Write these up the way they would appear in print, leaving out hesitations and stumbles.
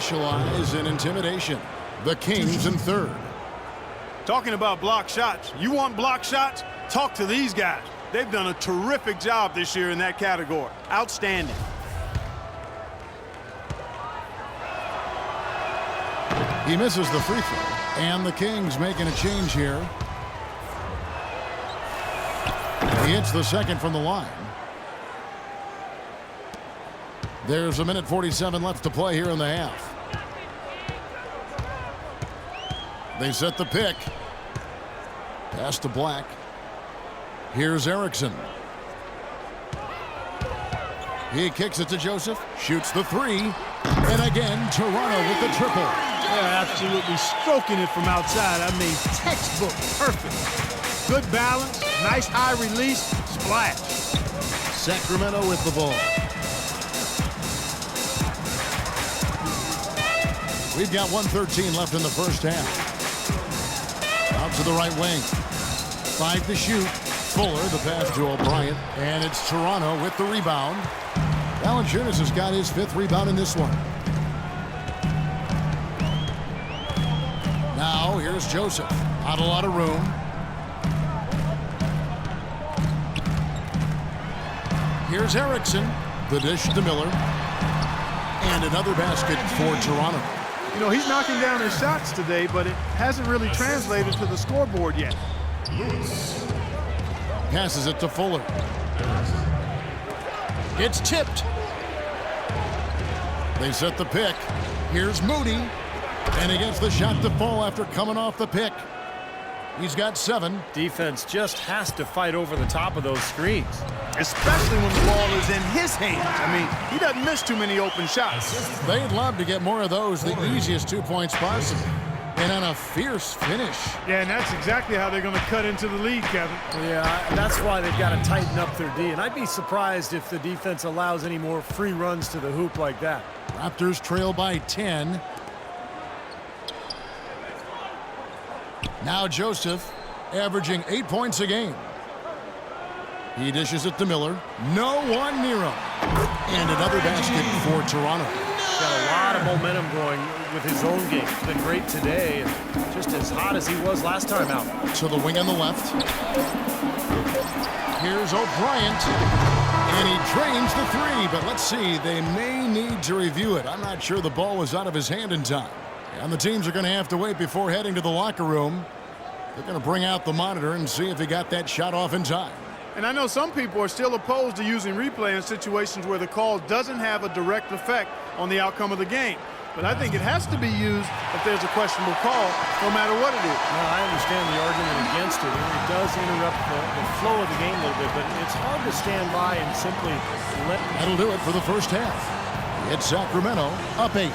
specialize in intimidation. The Kings in third. Talking about block shots. You want block shots? Talk to these guys. They've done a terrific job this year in that category. Outstanding. He misses the free throw, and the Kings making a change here. He hits the second from the line. There's a minute 47 left to play here in the half. They set the pick. Pass to Black. Here's Erickson. He kicks it to Joseph. Shoots the three. And again, Toronto with the triple. Yeah, absolutely stroking it from outside. I mean, textbook perfect. Good balance, nice high release, splash. Sacramento with the ball. We've got 1:13 left in the first half. Out to the right wing. 5 to shoot. Fuller, the pass to O'Brien. And it's Toronto with the rebound. Valanciunas has got his 5th rebound in this one. Now, here's Joseph. Not a lot of room. Here's Erickson. The dish to Miller. And another basket for Toronto. You know, he's knocking down his shots today, but it hasn't really translated to the scoreboard yet. Passes it to Fuller. It's tipped. They set the pick. Here's Moody. And he gets the shot to fall after coming off the pick. He's got 7. Defense just has to fight over the top of those screens. Especially when the ball is in his hands. I mean, he doesn't miss too many open shots. They'd love to get more of those, the easiest 2 points possible. And on a fierce finish. Yeah, and that's exactly how they're going to cut into the lead, Kevin. Yeah, that's why they've got to tighten up their D. And I'd be surprised if the defense allows any more free runs to the hoop like that. Raptors trail by 10. Now Joseph, averaging 8 points a game. He dishes it to Miller. No one near him. And another basket for Toronto. Got a lot of momentum going with his own game. He's been great today and just as hot as he was last time out. To the wing on the left. Here's O'Brien. And he drains the three. But let's see, they may need to review it. I'm not sure the ball was out of his hand in time. And the teams are going to have to wait before heading to the locker room. They're going to bring out the monitor and see if he got that shot off in time. And I know some people are still opposed to using replay in situations where the call doesn't have a direct effect on the outcome of the game. But I think it has to be used if there's a questionable call, no matter what it is. Well, I understand the argument against it. It does interrupt the flow of the game a little bit, but it's hard to stand by and simply let... That'll do it for the first half. It's Sacramento up 8.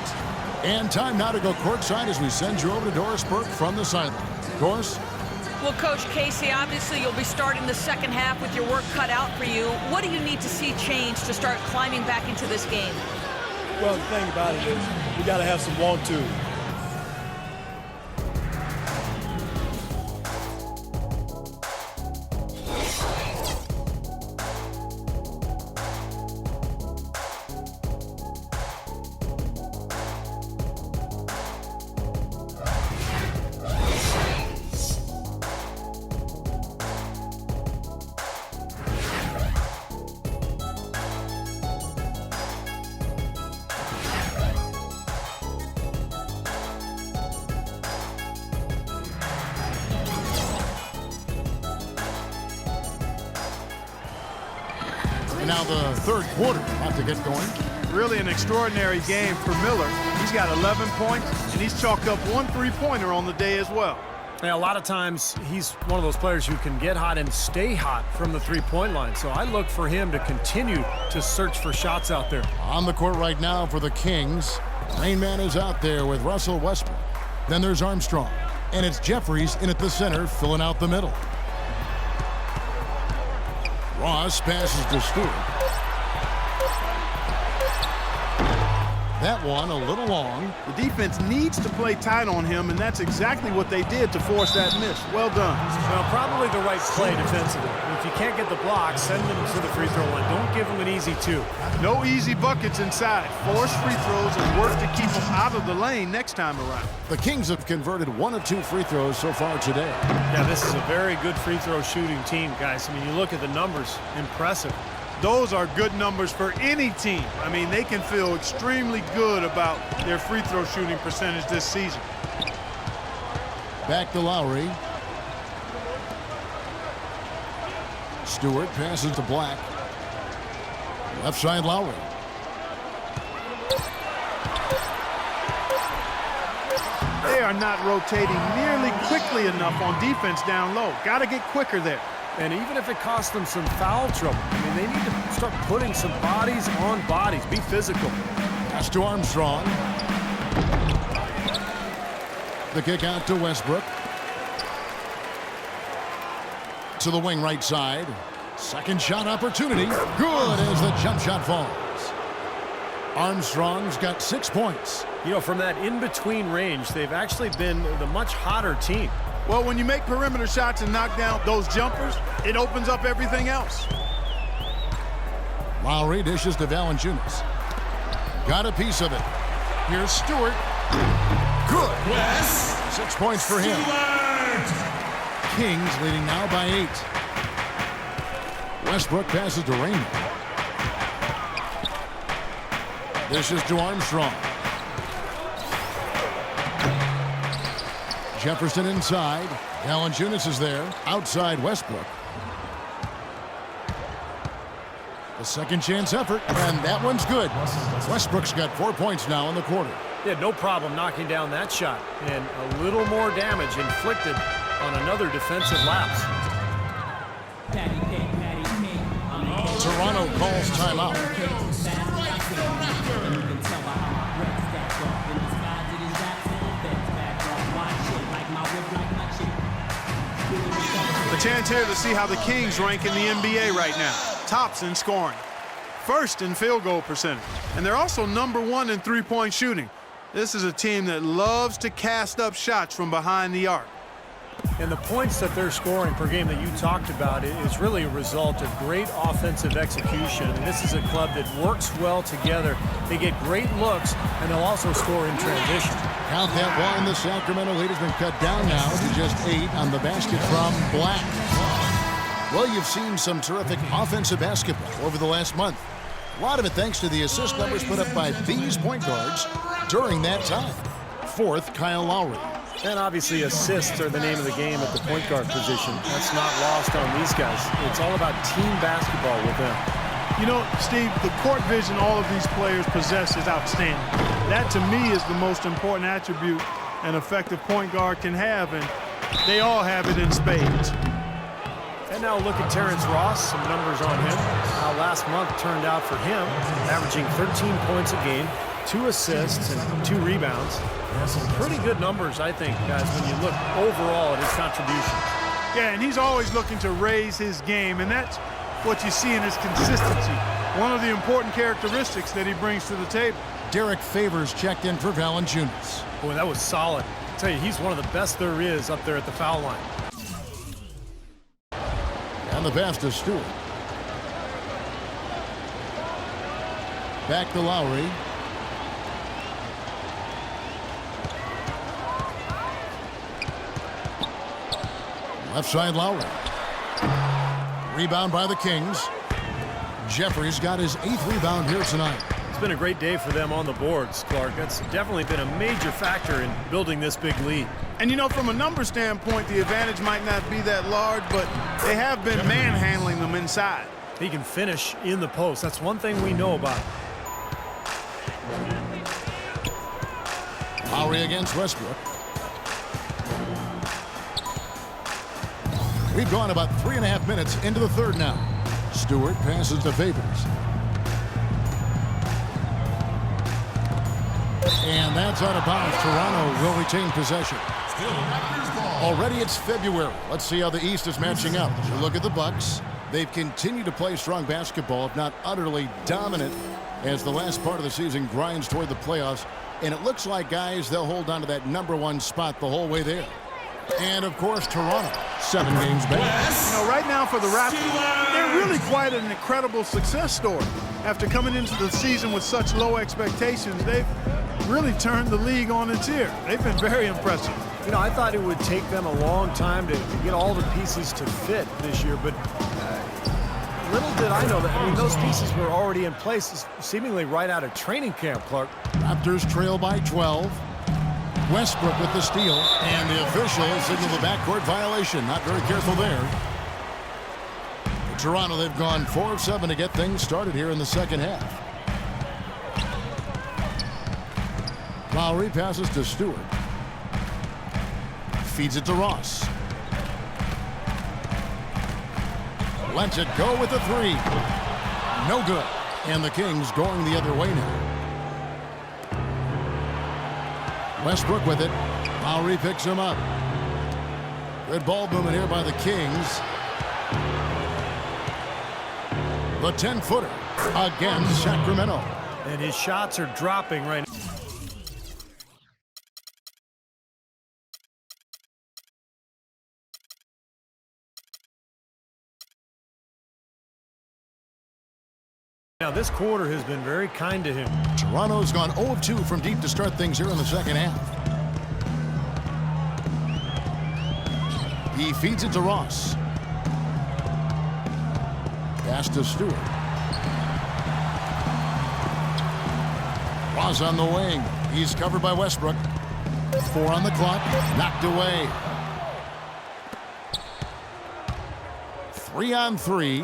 And time now to go courtside as we send you over to Doris Burke from the sideline. Doris? Well, Coach Casey, obviously you'll be starting the second half with your work cut out for you. What do you need to see change to start climbing back into this game? Well, the thing about it is we got to have some want-to. Now the third quarter about to get going. Really an extraordinary game for Miller. He's got 11 points, and he's chalked up 1 3-pointer on the day as well. Yeah, a lot of times he's one of those players who can get hot and stay hot from the three-point line. So I look for him to continue to search for shots out there. On the court right now for the Kings. Main man is out there with Russell Westbrook. Then there's Armstrong. And it's Jeffries in at the center, filling out the middle. Ross passes to Stewart. That one a little long. The defense needs to play tight on him, and that's exactly what they did to force that miss. Well done. Well, probably the right play defensively. If you can't get the block, send them to the free throw line. Don't give them an easy two. No easy buckets inside. Force free throws and work to keep them out of the lane next time around. The Kings have converted 1 of 2 free throws so far today. Yeah, this is a very good free throw shooting team, guys. I mean, you look at the numbers, impressive. Those are good numbers for any team. I mean, they can feel extremely good about their free throw shooting percentage this season. Back to Lowry. Stewart passes to Black. Left side Lowry. They are not rotating nearly quickly enough on defense down low. Got to get quicker there. And even if it costs them some foul trouble, I mean, they need to start putting some bodies on bodies. Be physical. Pass to Armstrong. The kick out to Westbrook. To the wing right side. Second shot opportunity. Good as the jump shot falls. Armstrong's got 6 points. You know, from that in-between range, they've actually been the much hotter team. Well, when you make perimeter shots and knock down those jumpers, it opens up everything else. Lowry dishes to Valanciunas. Got a piece of it. Here's Stewart. Good. Yes. 6 points for him. Kings leading now by 8. Westbrook passes to Raymond. Dishes to Armstrong. Jefferson inside. Valanciunas is there. Outside Westbrook. A second chance effort, and that one's good. Westbrook's got 4 points now in the quarter. Yeah, no problem knocking down that shot. And a little more damage inflicted on another defensive lapse. Toronto calls timeout. A chance here to see how the Kings rank in the NBA right now. Tops in scoring. First in field goal percentage. And they're also #1 in three-point shooting. This is a team that loves to cast up shots from behind the arc. And the points that they're scoring per game that you talked about is really a result of great offensive execution. And this is a club that works well together. They get great looks, and they'll also score in transition. Count that one. The Sacramento lead has been cut down now to just 8 on the basket from Black. Well, you've seen some terrific offensive basketball over the last month. A lot of it thanks to the assist numbers put up by these point guards during that time. Fourth, Kyle Lowry. And obviously assists are the name of the game at the point guard position. That's not lost on these guys. It's all about team basketball with them. You know, Steve, the court vision all of these players possess is outstanding. That, to me, is the most important attribute an effective point guard can have, and they all have it in spades. And now look at Terrence Ross, some numbers on him. How last month turned out for him, averaging 13 points a game, 2 assists and 2 rebounds. Some pretty good numbers, I think, guys, when you look overall at his contributions. Yeah, and he's always looking to raise his game, and that's what you see in his consistency. One of the important characteristics that he brings to the table. Derek Favors checked in for Valanciunas. Boy, that was solid. I tell you, he's one of the best there is up there at the foul line. And the pass to Stewart. Back to Lowry. Left side Lowry. Rebound by the Kings. Jeffries got his 8th rebound here tonight. It's been a great day for them on the boards, Clark. That's definitely been a major factor in building this big lead. And, you know, from a number standpoint, the advantage might not be that large, but they have been manhandling them inside. He can finish in the post. That's one thing we know about him. Lowry against Westbrook. We've gone about 3.5 minutes into the third now. Stewart passes to Favors. And that's out of bounds. Toronto will retain possession. Already it's February. Let's see how the East is matching up. As you look at the Bucks, they've continued to play strong basketball, if not utterly dominant, as the last part of the season grinds toward the playoffs. And it looks like, guys, they'll hold on to that #1 spot the whole way there. And, of course, Toronto, 7 games back. You know, right now for the Raptors, they're really quite an incredible success story. After coming into the season with such low expectations, they've really turned the league on its ear. They've been very impressive. You know, I thought it would take them a long time to get all the pieces to fit this year, but little did I know that. I mean, those pieces were already in place seemingly right out of training camp, Clark. Raptors trail by 12. Westbrook with the steal, and the official signaled the backcourt violation. Not very careful there. Toronto, they've gone 4 of 7 to get things started here in the second half. Lowry passes to Stewart. Feeds it to Ross. Lets it go with the 3. No good. And the Kings going the other way now. Westbrook with it. Lowry picks him up. Good ball movement here by the Kings. The 10-footer against Sacramento. And his shots are dropping right now. Now, this quarter has been very kind to him. Toronto's gone 0 of 2 from deep to start things here in the second half. He feeds it to Ross. Pass to Stewart. Ross on the wing. He's covered by Westbrook. 4 on the clock. Knocked away. 3 on 3.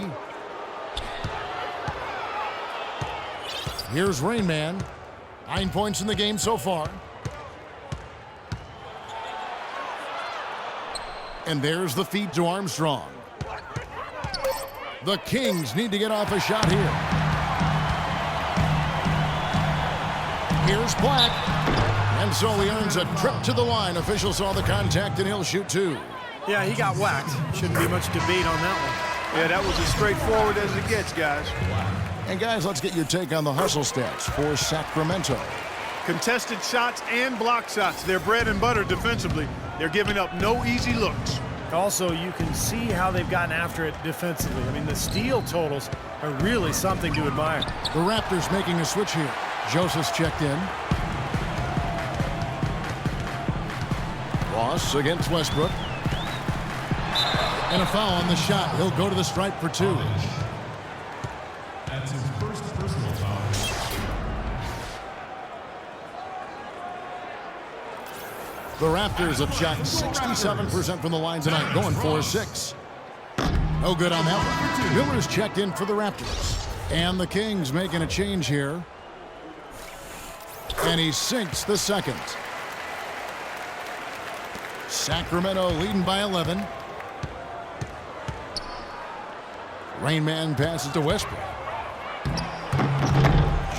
Here's Rain Man. 9 points in the game so far. And there's the feed to Armstrong. The Kings need to get off a shot here. Here's Black. And so he earns a trip to the line. Officials saw the contact and he'll shoot 2. Yeah, he got whacked. Shouldn't be much debate on that one. Yeah, that was as straightforward as it gets, guys. And guys, let's get your take on the hustle stats for Sacramento. Contested shots and block shots. They're bread and butter defensively. They're giving up no easy looks. Also, you can see how they've gotten after it defensively. I mean, the steal totals are really something to admire. The Raptors making a switch here. Joseph's checked in. Ross against Westbrook. And a foul on the shot. He'll go to the stripe for 2. That's his first personal foul. The Raptors have shot 67% from the line tonight, going 4-6. No good on that one. Miller's checked in for the Raptors. And the Kings making a change here. And he sinks the second. Sacramento leading by 11. Rain Man passes to Westbrook.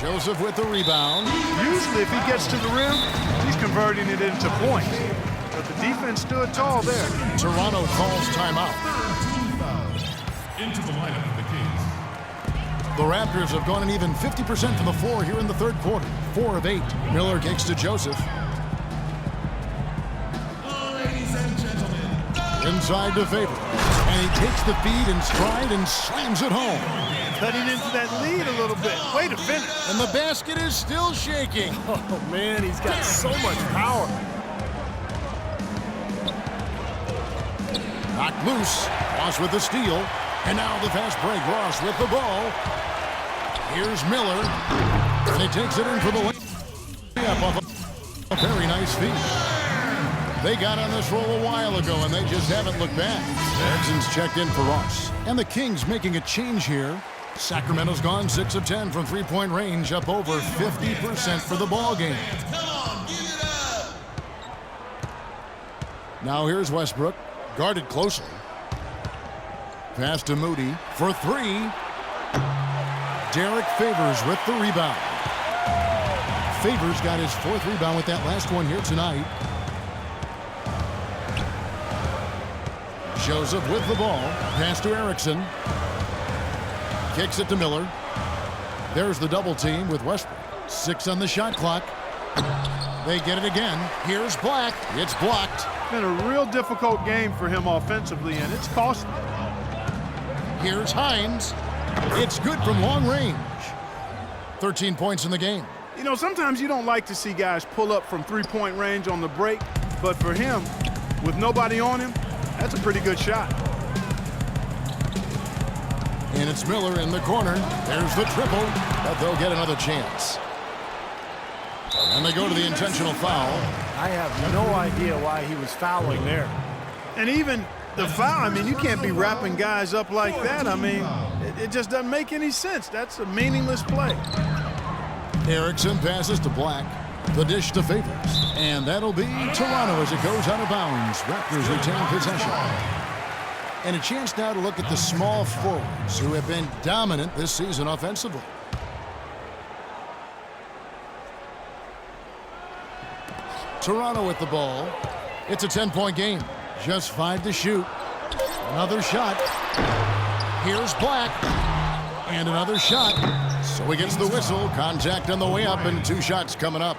Joseph with the rebound. Usually if he gets to the rim, he's converting it into points. But the defense stood tall there. Toronto calls timeout. Into the lineup for the Kings. The Raptors have gone an even 50% from the floor here in the third quarter. 4 of 8. Miller kicks to Joseph. Ladies and gentlemen. Inside to Favor. And he takes the feed in stride and slams it home. Cutting into that lead a little bit. Way to finish. And the basket is still shaking. Oh, man, he's got so much power. Knocked loose. Ross with the steal. And now the fast break. Ross with the ball. Here's Miller. And he takes it in for the layup off a very nice feed. They got on this roll a while ago, and they just haven't looked back. Edson's checked in for Ross. And the Kings making a change here. Sacramento's gone 6 of 10 from three-point range, up over 50% for the ball game. Now here's Westbrook, guarded closely. Pass to Moody for 3. Derek Favors with the rebound. Favors got his 4th rebound with that last one here tonight. Joseph with the ball. Pass to Erickson. Kicks it to Miller. There's the double team with Westbrook. 6 on the shot clock. They get it again. Here's Black. It's blocked. Been a real difficult game for him offensively, and it's costly. Here's Hines. It's good from long range. 13 points in the game. You know, sometimes you don't like to see guys pull up from three-point range on the break, but for him, with nobody on him, that's a pretty good shot. And it's Miller in the corner. There's the triple, but they'll get another chance. And they go to the intentional foul. I have no idea why he was fouling there. And even the foul, I mean, you can't be wrapping guys up like that. I mean, it just doesn't make any sense. That's a meaningless play. Erickson passes to Black. The dish to Favors. And that'll be Toronto as it goes out of bounds. Raptors retain possession. And a chance now to look at the small forwards who have been dominant this season offensively. Toronto with the ball. It's a 10-point game. Just 5 to shoot. Another shot. Here's Black. And another shot. So he gets the whistle. Contact on the way up and 2 shots coming up.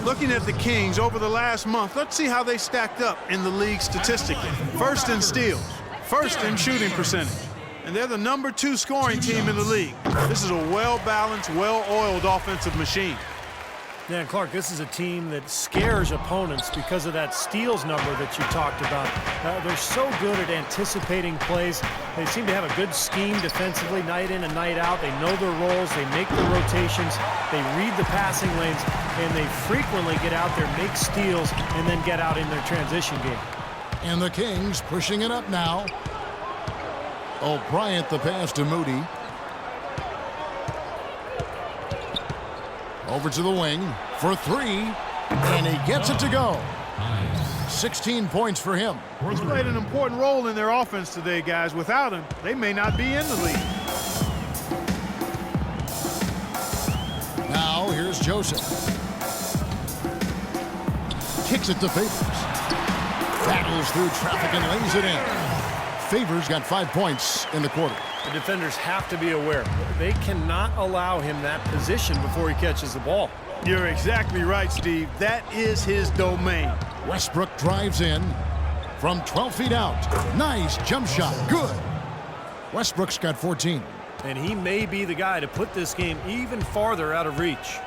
Looking at the Kings over the last month, let's see how they stacked up in the league statistically. First in steals, first in shooting percentage, and they're the #2 scoring team in the league. This is a well-balanced, well-oiled offensive machine. Yeah, Clark, this is a team that scares opponents because of that steals number that you talked about. They're so good at anticipating plays. They seem to have a good scheme defensively night in and night out. They know their roles. They make the rotations. They read the passing lanes, and they frequently get out there, make steals, and then get out in their transition game. And the Kings pushing it up now. O'Brien the pass to Moody. Over to the wing for 3, and he gets it to go. 16 points for him. He's played an important role in their offense today, guys. Without him, they may not be in the league. Now here's Joseph. Kicks it to Favors. Battles through traffic and lays it in. Favors got 5 points in the quarter. The defenders have to be aware. They cannot allow him that position before he catches the ball. You're exactly right, Steve. That is his domain. Westbrook drives in from 12 feet out. Nice jump shot. Good. Westbrook's got 14. And he may be the guy to put this game even farther out of reach.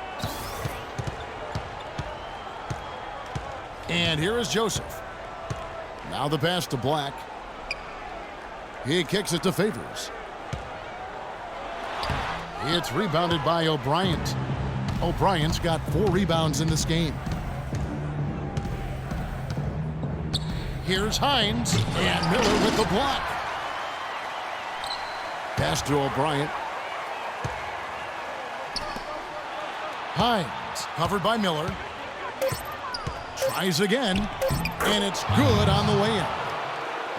And here is Joseph. Now the pass to Black. He kicks it to Favors. It's rebounded by O'Brien. O'Brien's got 4 rebounds in this game. Here's Hines, and Miller with the block. Pass to O'Brien. Hines, covered by Miller. Tries again, and it's good on the way in.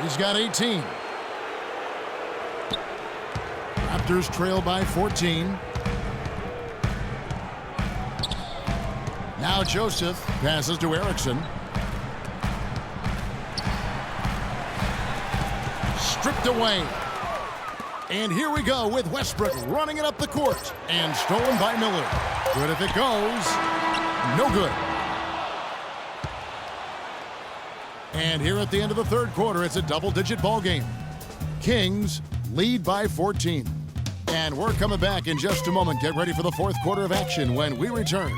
He's got 18. Raptors trail by 14. Now Joseph passes to Erickson. Stripped away. And here we go with Westbrook running it up the court. And stolen by Miller. Good if it goes. No good. And here at the end of the third quarter, it's a double-digit ball game. Kings lead by 14. And we're coming back in just a moment. Get ready for the fourth quarter of action when we return.